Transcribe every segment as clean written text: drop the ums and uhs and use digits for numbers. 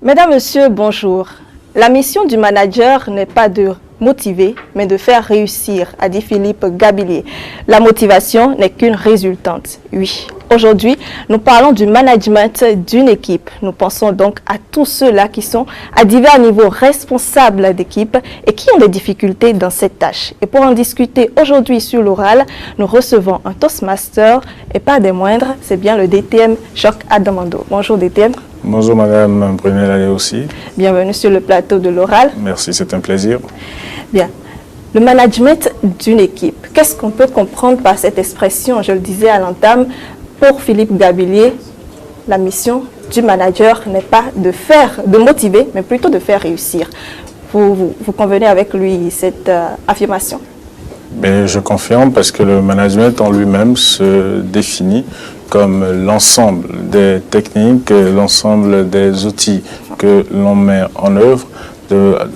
Mesdames, Messieurs, bonjour. La mission du manager n'est pas de motiver, mais de faire réussir, a dit Philippe Gabillier. La motivation n'est qu'une résultante. Oui, aujourd'hui, nous parlons du management d'une équipe. Nous pensons donc à tous ceux-là qui sont à divers niveaux responsables d'équipe et qui ont des difficultés dans cette tâche. Et pour en discuter aujourd'hui sur l'oral, nous recevons un Toastmaster et pas des moindres, c'est bien le DTM Choc Adamando. Bonjour DTM. Bonjour Madame Brunel aussi. Bienvenue sur le plateau de l'oral. Merci, c'est un plaisir. Bien. Le management d'une équipe. Qu'est-ce qu'on peut comprendre par cette expression? Je le disais à l'entame, pour Philippe Gabillier, la mission du manager n'est pas de motiver, mais plutôt de faire réussir. Vous convenez avec lui cette affirmation? Mais je confirme parce que le management en lui-même se définit comme l'ensemble des techniques, l'ensemble des outils que l'on met en œuvre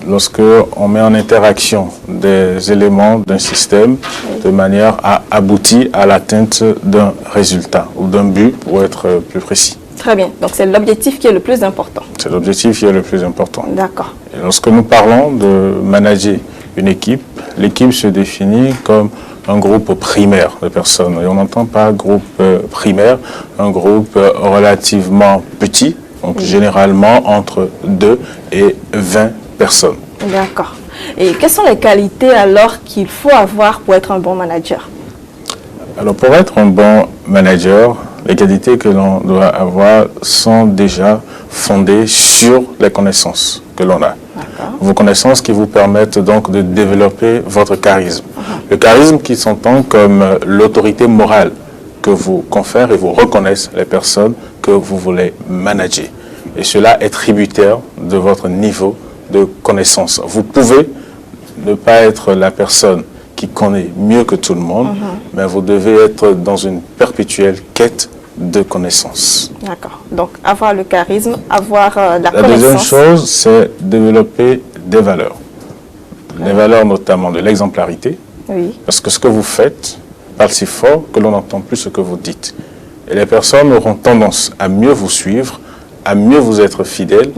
lorsque on met en interaction des éléments d'un système de manière à aboutir à l'atteinte d'un résultat ou d'un but pour être plus précis. Très bien, donc c'est l'objectif qui est le plus important. C'est l'objectif qui est le plus important. D'accord. Et lorsque nous parlons de manager une équipe, l'équipe se définit comme un groupe primaire de personnes. Et on n'entend pas groupe primaire, un groupe relativement petit, donc généralement entre 2 et 20 personnes. D'accord. Et quelles sont les qualités alors qu'il faut avoir pour être un bon manager? Alors pour être un bon manager, les qualités que l'on doit avoir sont déjà fondées sur les connaissances que l'on a. Vos connaissances qui vous permettent donc de développer votre charisme. Le charisme qui s'entend comme l'autorité morale que vous confère et vous reconnaissent les personnes que vous voulez manager. Et cela est tributaire de votre niveau de connaissance. Vous pouvez ne pas être la personne qui connaît mieux que tout le monde, mais vous devez être dans une perpétuelle quête de connaissances. D'accord. Donc, avoir le charisme, avoir la connaissance. La deuxième chose, c'est développer des valeurs. Les valeurs notamment de l'exemplarité. Oui. Parce que ce que vous faites parle si fort que l'on n'entend plus ce que vous dites. Et les personnes auront tendance à mieux vous suivre, à mieux vous être fidèles,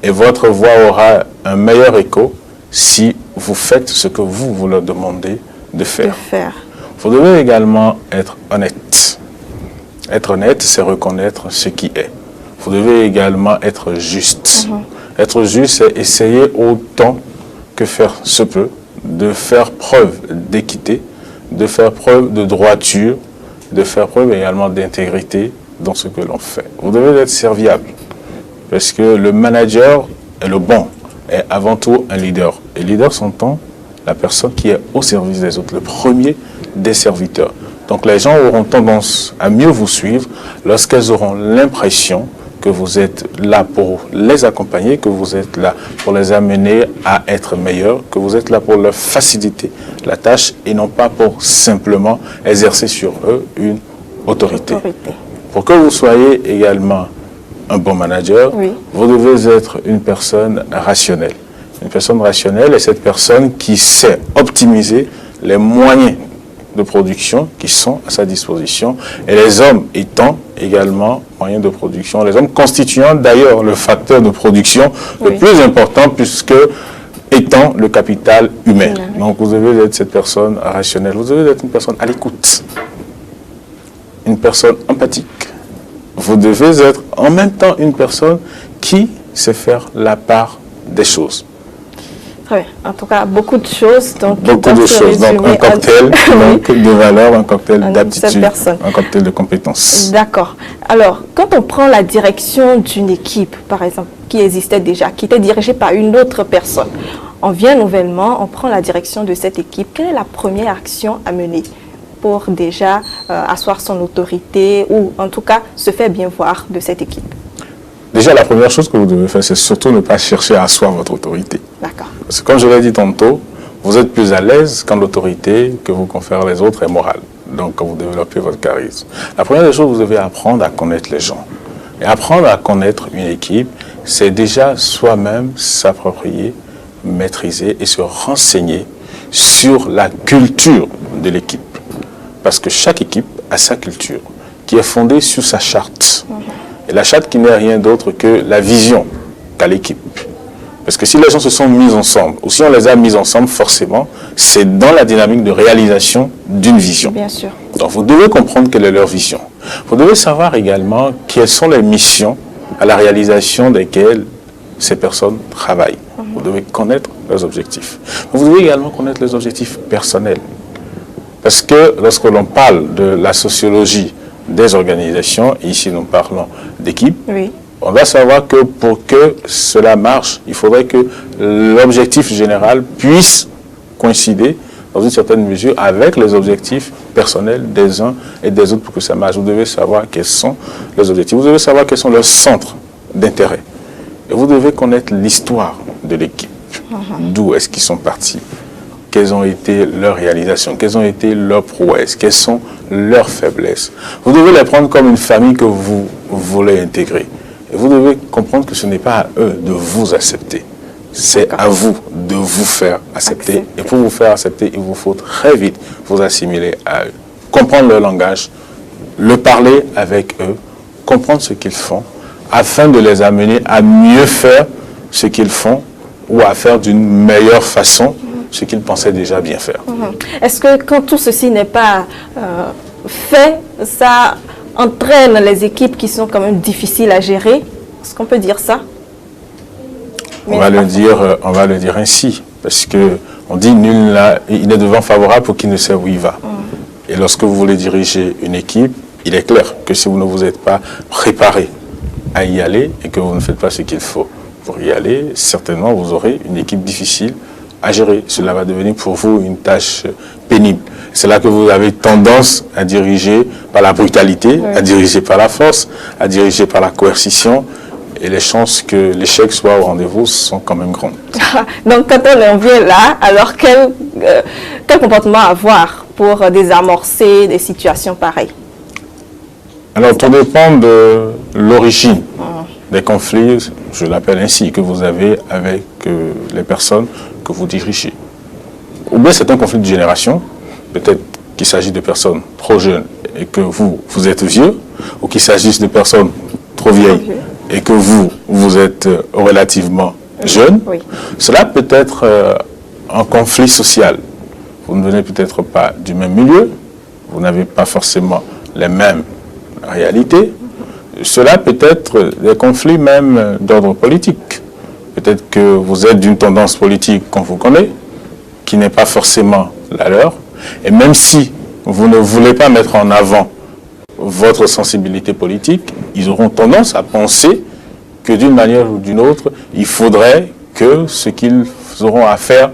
et votre voix aura un meilleur écho si vous faites ce que vous leur demandez de faire. Vous devez également être honnête. Être honnête, c'est reconnaître ce qui est. Vous devez également être juste. Être juste, c'est essayer autant que faire se peut de faire preuve d'équité, de faire preuve de droiture, de faire preuve également d'intégrité dans ce que l'on fait. Vous devez être serviable, parce que le manager est le bon, est avant tout un leader. Et leader s'entend la personne qui est au service des autres, le premier des serviteurs. Donc les gens auront tendance à mieux vous suivre lorsqu'elles auront l'impression que vous êtes là pour les accompagner, que vous êtes là pour les amener à être meilleurs, que vous êtes là pour leur faciliter la tâche et non pas pour simplement exercer sur eux une autorité. Pour que vous soyez également un bon manager, vous devez être une personne rationnelle. Une personne rationnelle est cette personne qui sait optimiser les moyens de production qui sont à sa disposition, et les hommes étant également moyens de production, les hommes constituant d'ailleurs le facteur de production le plus important, puisque étant le capital humain. Donc vous devez être cette personne rationnelle, vous devez être une personne à l'écoute, une personne empathique. Vous devez être en même temps une personne qui sait faire la part des choses. Très bien. En tout cas, beaucoup de choses. Donc, beaucoup de choses. Donc, un cocktail de valeurs, un cocktail d'aptitude, un cocktail de compétences. D'accord. Alors, quand on prend la direction d'une équipe, par exemple, qui existait déjà, qui était dirigée par une autre personne, on vient nouvellement, on prend la direction de cette équipe. Quelle est la première action à mener pour déjà asseoir son autorité ou en tout cas se faire bien voir de cette équipe? Déjà, la première chose que vous devez faire, c'est surtout ne pas chercher à asseoir votre autorité. D'accord. Parce que comme je l'ai dit tantôt, vous êtes plus à l'aise quand l'autorité que vous confèrent les autres est morale. Donc, quand vous développez votre charisme. La première des choses, vous devez apprendre à connaître les gens. Et apprendre à connaître une équipe, c'est déjà soi-même s'approprier, maîtriser et se renseigner sur la culture de l'équipe. Parce que chaque équipe a sa culture, qui est fondée sur sa charte. Et la charte qui n'est rien d'autre que la vision qu'à l'équipe. Parce que si les gens se sont mis ensemble, ou si on les a mis ensemble, forcément, c'est dans la dynamique de réalisation d'une vision. Bien sûr. Donc vous devez comprendre quelle est leur vision. Vous devez savoir également quelles sont les missions à la réalisation desquelles ces personnes travaillent. Vous devez connaître leurs objectifs. Vous devez également connaître les objectifs personnels. Parce que lorsque l'on parle de la sociologie des organisations, et ici nous parlons d'équipe, Oui. on va savoir que pour que cela marche, il faudrait que l'objectif général puisse coïncider dans une certaine mesure avec les objectifs personnels des uns et des autres pour que ça marche. Vous devez savoir quels sont les objectifs. Vous devez savoir quels sont leurs centres d'intérêt. Et vous devez connaître l'histoire de l'équipe. D'où est-ce qu'ils sont partis? Quelles ont été leurs réalisations? Quelles ont été leurs prouesses? Quelles sont leurs faiblesses? Vous devez les prendre comme une famille que vous voulez intégrer. Et vous devez comprendre que ce n'est pas à eux de vous accepter. C'est à vous de vous faire accepter. Et pour vous faire accepter, il vous faut très vite vous assimiler à eux. Comprendre leur langage, le parler avec eux, comprendre ce qu'ils font, afin de les amener à mieux faire ce qu'ils font ou à faire d'une meilleure façon ce qu'ils pensaient déjà bien faire. Est-ce que quand tout ceci n'est pas fait, ça entraîne les équipes qui sont quand même difficiles à gérer? Est-ce qu'on peut dire ça? On va le dire ainsi, parce que on dit nul il n'est devant favorable pour qui ne sait où il va. Et lorsque vous voulez diriger une équipe, il est clair que si vous ne vous êtes pas préparé à y aller et que vous ne faites pas ce qu'il faut pour y aller, certainement vous aurez une équipe difficile à gérer. Cela va devenir pour vous une tâche pénible. C'est là que vous avez tendance à diriger par la brutalité, à diriger par la force, à diriger par la coercition. Et les chances que l'échec soit au rendez-vous sont quand même grandes. Donc quand on en vient là, alors quel comportement avoir pour désamorcer des situations pareilles? Alors tout dépend de l'origine des conflits, je l'appelle ainsi, que vous avez avec les personnes que vous dirigez. Ou bien c'est un conflit de génération, peut-être qu'il s'agit de personnes trop jeunes et que vous êtes vieux, ou qu'il s'agisse de personnes trop vieilles et que vous êtes relativement jeune. Cela peut être un conflit social. Vous ne venez peut-être pas du même milieu, vous n'avez pas forcément les mêmes réalités. Cela peut être des conflits même d'ordre politique. Peut-être que vous êtes d'une tendance politique qu'on vous connaît, qui n'est pas forcément la leur. Et même si vous ne voulez pas mettre en avant votre sensibilité politique, ils auront tendance à penser que d'une manière ou d'une autre, il faudrait que ce qu'ils auront à faire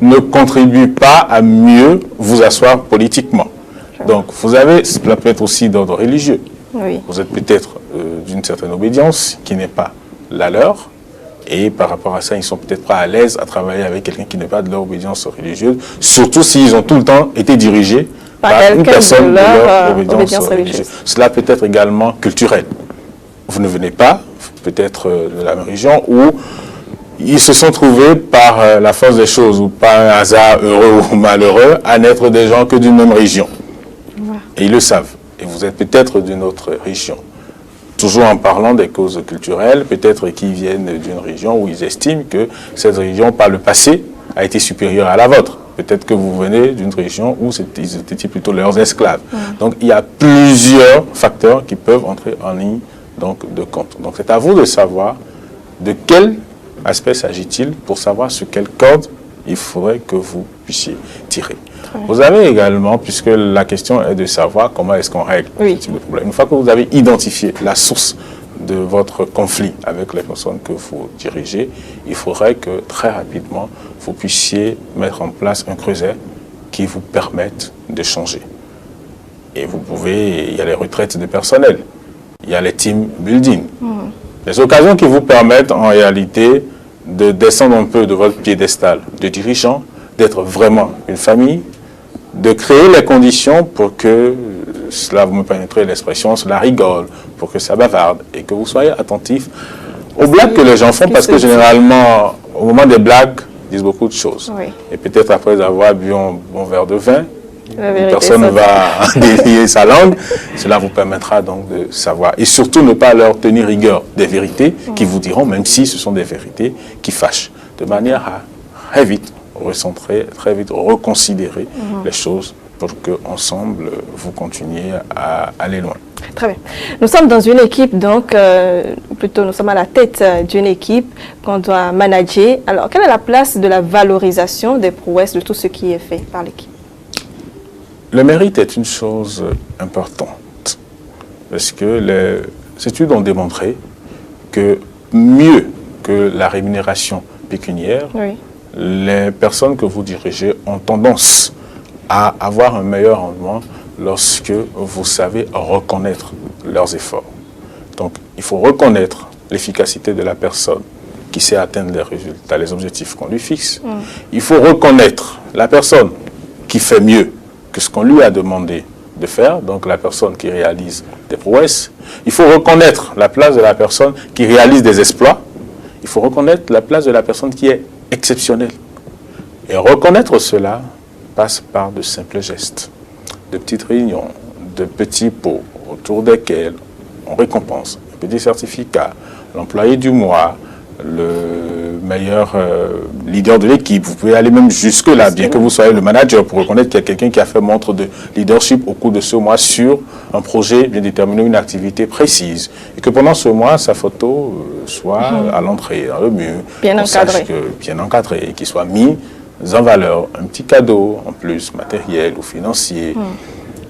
ne contribue pas à mieux vous asseoir politiquement. Donc, cela peut être aussi d'ordre religieux. Vous êtes peut-être d'une certaine obédience qui n'est pas la leur, et par rapport à ça, ils sont peut-être pas à l'aise à travailler avec quelqu'un qui n'est pas de leur obédience religieuse, surtout s'ils ont tout le temps été dirigés par une personne de leur obédience religieuse. Cela peut être également culturel. Vous ne venez pas, peut-être de la même région, où ils se sont trouvés par la force des choses, ou par un hasard heureux ou malheureux, à n'être des gens que d'une même région. Et ils le savent. Et vous êtes peut-être d'une autre région. Toujours en parlant des causes culturelles, peut-être qu'ils viennent d'une région où ils estiment que cette région, par le passé, a été supérieure à la vôtre. Peut-être que vous venez d'une région où ils étaient plutôt leurs esclaves. Donc il y a plusieurs facteurs qui peuvent entrer en ligne de compte. Donc c'est à vous de savoir de quel aspect s'agit-il pour savoir sur quelle corde il faudrait que vous puissiez tirer. Vous avez également, puisque la question est de savoir comment est-ce qu'on règle ce type de problème. Une fois que vous avez identifié la source de votre conflit avec les personnes que vous dirigez, il faudrait que très rapidement, vous puissiez mettre en place un creuset qui vous permette de changer. Et il y a les retraites de personnel, il y a les team building, les occasions qui vous permettent en réalité de descendre un peu de votre piédestal de dirigeant, d'être vraiment une famille, de créer les conditions pour que, cela vous me permettrez l'expression, cela rigole, pour que ça bavarde et que vous soyez attentifs aux blagues que les gens font, parce que généralement, au moment des blagues, ils disent beaucoup de choses. Et peut-être après avoir bu un bon verre de vin, Personne ne va dévier sa langue. Cela vous permettra donc de savoir. Et surtout, ne pas leur tenir rigueur des vérités qui vous diront, même si ce sont des vérités qui fâchent. De manière à très vite recentrer, très vite reconsidérer les choses pour qu'ensemble, vous continuiez à aller loin. Très bien. Nous sommes dans une équipe, donc, plutôt nous sommes à la tête d'une équipe qu'on doit manager. Alors, quelle est la place de la valorisation des prouesses, de tout ce qui est fait par l'équipe? Le mérite est une chose importante, parce que les études ont démontré que mieux que la rémunération pécuniaire, les personnes que vous dirigez ont tendance à avoir un meilleur rendement lorsque vous savez reconnaître leurs efforts. Donc, il faut reconnaître l'efficacité de la personne qui sait atteindre les résultats, les objectifs qu'on lui fixe. Il faut reconnaître la personne qui fait mieux que ce qu'on lui a demandé de faire, donc la personne qui réalise des prouesses. Il faut reconnaître la place de la personne qui réalise des exploits. Il faut reconnaître la place de la personne qui est exceptionnelle. Et reconnaître cela passe par de simples gestes, de petites réunions, de petits pots autour desquels on récompense un petit certificat, l'employé du mois, le meilleur leader de l'équipe. Vous pouvez aller même jusque-là, bien que vous soyez le manager, pour reconnaître qu'il y a quelqu'un qui a fait montre de leadership au cours de ce mois sur un projet bien déterminé, une activité précise. Et que pendant ce mois, sa photo soit à l'entrée, dans le mur, bien encadré, bien encadré, qu'il soit mis en valeur, un petit cadeau en plus, matériel ou financier,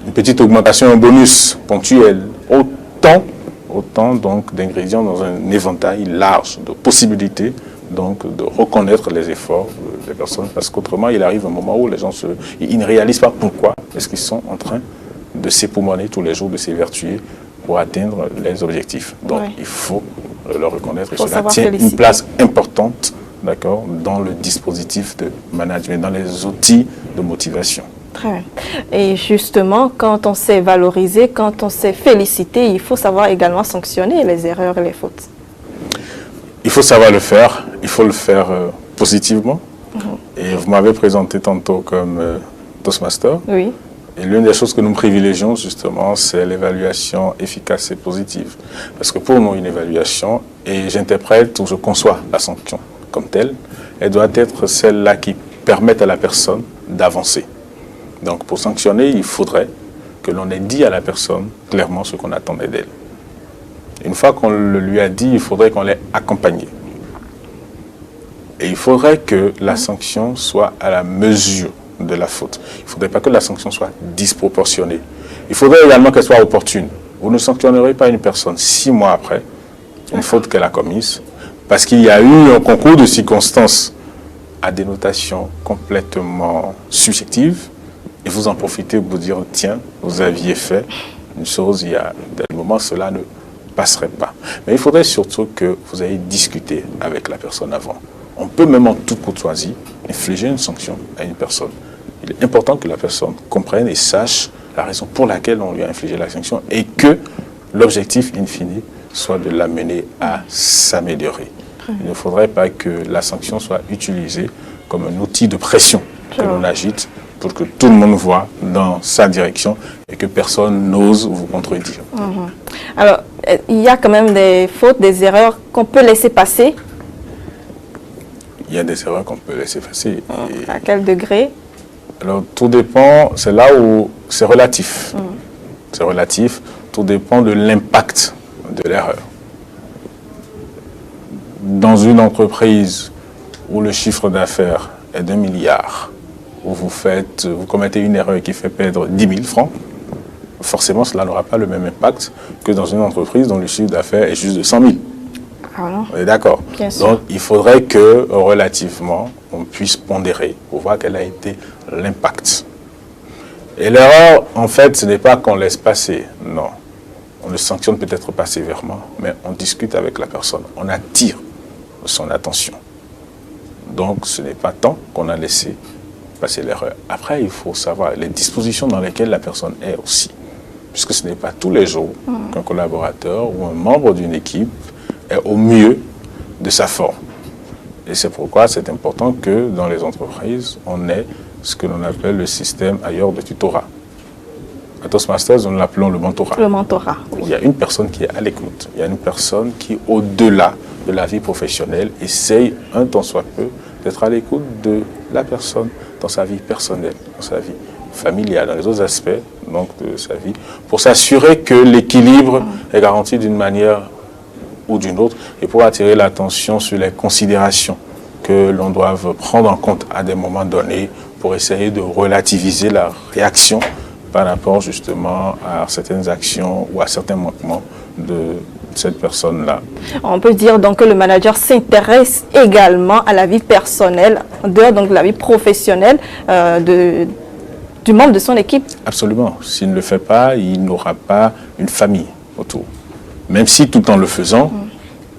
une petite augmentation, un bonus ponctuel, autant donc d'ingrédients dans un éventail large de possibilités donc de reconnaître les efforts des personnes, parce qu'autrement il arrive un moment où les gens ils ne réalisent pas pourquoi est-ce qu'ils sont en train de s'époumoner tous les jours, de s'évertuer pour atteindre les objectifs. Donc il faut le reconnaître, et cela tient une place importante, d'accord, dans le dispositif de management, dans les outils de motivation. Très bien. Et justement, quand on sait valoriser, quand on sait féliciter, il faut savoir également sanctionner les erreurs et les fautes. Il faut savoir le faire, il faut le faire positivement. Et vous m'avez présenté tantôt comme Toastmaster. Oui. Et l'une des choses que nous privilégions justement, c'est l'évaluation efficace et positive. Parce que pour nous, une évaluation, et j'interprète ou je conçois la sanction comme telle, elle doit être celle-là qui permette à la personne d'avancer. Donc pour sanctionner, il faudrait que l'on ait dit à la personne clairement ce qu'on attendait d'elle. Une fois qu'on le lui a dit, il faudrait qu'on l'ait accompagné. Et il faudrait que la sanction soit à la mesure de la faute. Il ne faudrait pas que la sanction soit disproportionnée. Il faudrait également qu'elle soit opportune. Vous ne sanctionnerez pas une personne 6 mois après une faute qu'elle a commise, parce qu'il y a eu un concours de circonstances à dénotation complètement subjective, et vous en profitez pour vous dire, tiens, vous aviez fait une chose il y a des moments, cela ne passerait pas. Mais il faudrait surtout que vous ayez discuté avec la personne avant. On peut même en toute courtoisie infliger une sanction à une personne. Il est important que la personne comprenne et sache la raison pour laquelle on lui a infligé la sanction, et que l'objectif, in fine, soit de l'amener à s'améliorer. Il ne faudrait pas que la sanction soit utilisée comme un outil de pression que l'on agite pour que tout le monde voit dans sa direction et que personne n'ose vous contredire. Alors, il y a quand même des fautes, des erreurs qu'on peut laisser passer. Il y a des erreurs qu'on peut laisser passer. À quel degré? Alors, tout dépend, c'est là où c'est relatif. C'est relatif, tout dépend de l'impact de l'erreur. Dans une entreprise où le chiffre d'affaires est d'1 milliard, où vous commettez une erreur qui fait perdre 10 000 francs, forcément cela n'aura pas le même impact que dans une entreprise dont le chiffre d'affaires est juste de 100 000. On est d'accord. Donc il faudrait que relativement on puisse pondérer pour voir quel a été l'impact. Et l'erreur, en fait, ce n'est pas qu'on laisse passer, non. On ne sanctionne peut-être pas sévèrement, mais on discute avec la personne, on attire son attention. Donc ce n'est pas tant qu'on a laissé passer l'erreur. Après, il faut savoir les dispositions dans lesquelles la personne est aussi. Puisque ce n'est pas tous les jours qu'un collaborateur ou un membre d'une équipe est au mieux de sa forme. Et c'est pourquoi c'est important que dans les entreprises, on ait ce que l'on appelle le système ailleurs de tutorat. À Toastmasters, nous l'appelons le mentorat. Le mentorat, oui. Il y a une personne qui est à l'écoute. Il y a une personne qui, au-delà de la vie professionnelle, essaye un tant soit peu d'être à l'écoute de la personne dans sa vie personnelle, dans sa vie familiale, dans les autres aspects donc, de sa vie, pour s'assurer que l'équilibre est garanti d'une manière ou d'une autre et pour attirer l'attention sur les considérations que l'on doit prendre en compte à des moments donnés pour essayer de relativiser la réaction par rapport justement à certaines actions ou à certains manquements de cette personne-là. On peut dire donc que le manager s'intéresse également à la vie personnelle, en dehors donc de la vie professionnelle du membre de son équipe. Absolument. S'il ne le fait pas, il n'aura pas une famille autour. Même si tout en le faisant,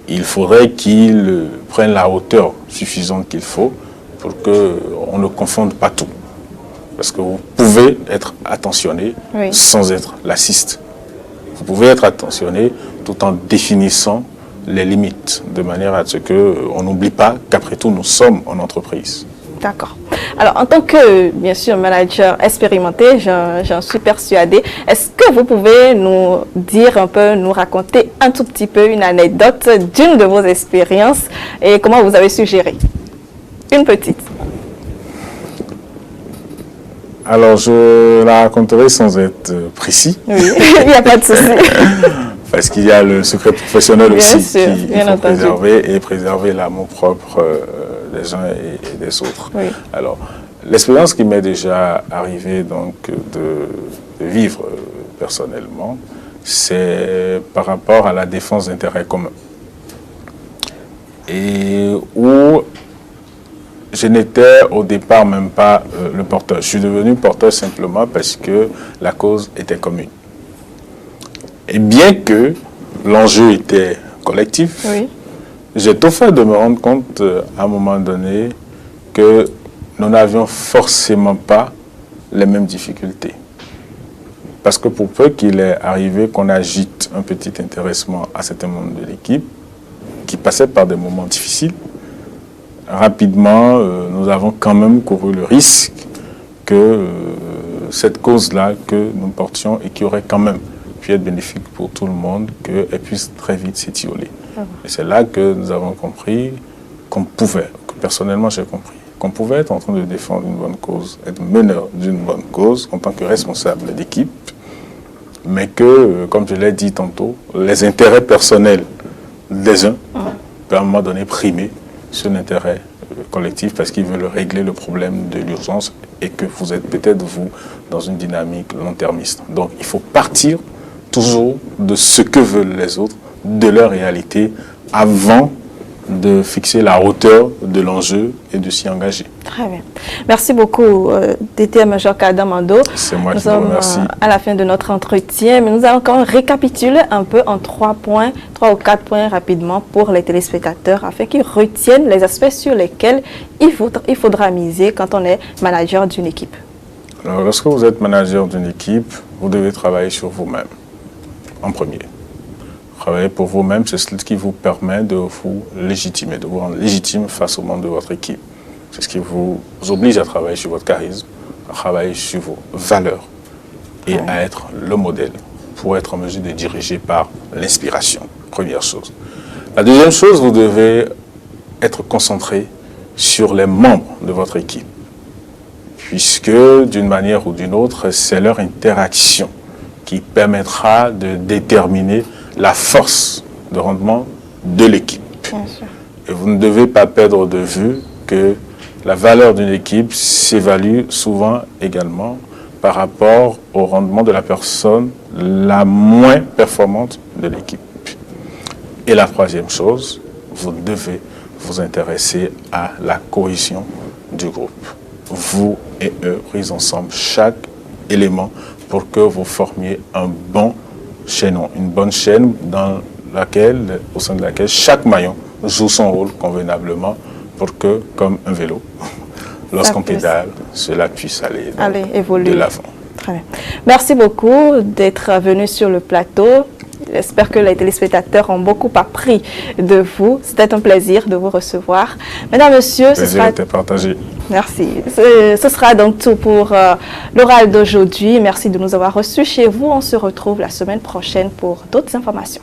il faudrait qu'il prenne la hauteur suffisante qu'il faut pour qu'on ne confonde pas tout. Parce que vous pouvez être attentionné sans être lassiste. Vous pouvez être attentionné tout en définissant les limites, de manière à ce qu'on n'oublie pas qu'après tout, nous sommes en entreprise. D'accord. Alors, en tant que, bien sûr, manager expérimenté, j'en suis persuadée, est-ce que vous pouvez nous dire un peu, nous raconter un tout petit peu une anecdote d'une de vos expériences et comment vous avez su gérer? Une petite. Alors, je la raconterai sans être précis. Oui, il n'y a pas de souci. Parce qu'il y a le secret professionnel aussi qu'il faut préserver et préserver l'amour propre des uns et des autres. Oui. Alors, l'expérience qui m'est déjà arrivée donc, de vivre personnellement, c'est par rapport à la défense d'intérêts communs. Et où je n'étais au départ même pas le porteur. Je suis devenu porteur simplement parce que la cause était commune. Et bien que l'enjeu était collectif, j'ai tout fait de me rendre compte à un moment donné que nous n'avions forcément pas les mêmes difficultés. Parce que pour peu qu'il est arrivé qu'on agite un petit intéressement à certains membres de l'équipe, qui passaient par des moments difficiles, rapidement, nous avons quand même couru le risque que cette cause-là que nous portions et qui aurait quand même pu être bénéfique pour tout le monde, qu'elle puisse très vite s'étioler. Et c'est là que nous avons compris qu'on pouvait, que personnellement j'ai compris, qu'on pouvait être en train de défendre une bonne cause, être meneur d'une bonne cause en tant que responsable d'équipe, mais que, comme je l'ai dit tantôt, les intérêts personnels des uns peuvent à un moment donné primer sur l'intérêt collectif parce qu'ils veulent régler le problème de l'urgence et que vous êtes peut-être, vous, dans une dynamique long-termiste. Donc, il faut partir toujours de ce que veulent les autres, de leur réalité, avant de fixer la hauteur de l'enjeu et de s'y engager. Très bien. Merci beaucoup, DT-Major Kada Mando. C'est moi qui vous remercie. À la fin de notre entretien, mais nous allons quand même récapituler un peu en 3 ou 4 points rapidement pour les téléspectateurs afin qu'ils retiennent les aspects sur lesquels il faudra miser quand on est manager d'une équipe. Alors, lorsque vous êtes manager d'une équipe, vous devez travailler sur vous-même en premier. Travailler pour vous-même, c'est ce qui vous permet de vous légitimer, de vous rendre légitime face au monde de votre équipe. C'est ce qui vous oblige à travailler sur votre charisme, à travailler sur vos valeurs et à être le modèle pour être en mesure de diriger par l'inspiration. Première chose. La deuxième chose, vous devez être concentré sur les membres de votre équipe, puisque d'une manière ou d'une autre, c'est leur interaction qui permettra de déterminer la force de rendement de l'équipe. Et vous ne devez pas perdre de vue que la valeur d'une équipe s'évalue souvent également par rapport au rendement de la personne la moins performante de l'équipe. Et la troisième chose, vous devez vous intéresser à la cohésion du groupe. Vous et eux, pris ensemble, chaque élément pour que vous formiez un bon chaînon, une bonne chaîne au sein de laquelle chaque maillon joue son rôle convenablement pour que, comme un vélo, lorsqu'on pédale, cela puisse aller évoluer de l'avant. Très bien. Merci beaucoup d'être venu sur le plateau. J'espère que les téléspectateurs ont beaucoup appris de vous. C'était un plaisir de vous recevoir. Mesdames, Messieurs, ce sera... partagé. Merci. Ce sera donc tout pour l'oral d'aujourd'hui. Merci de nous avoir reçus chez vous. On se retrouve la semaine prochaine pour d'autres informations.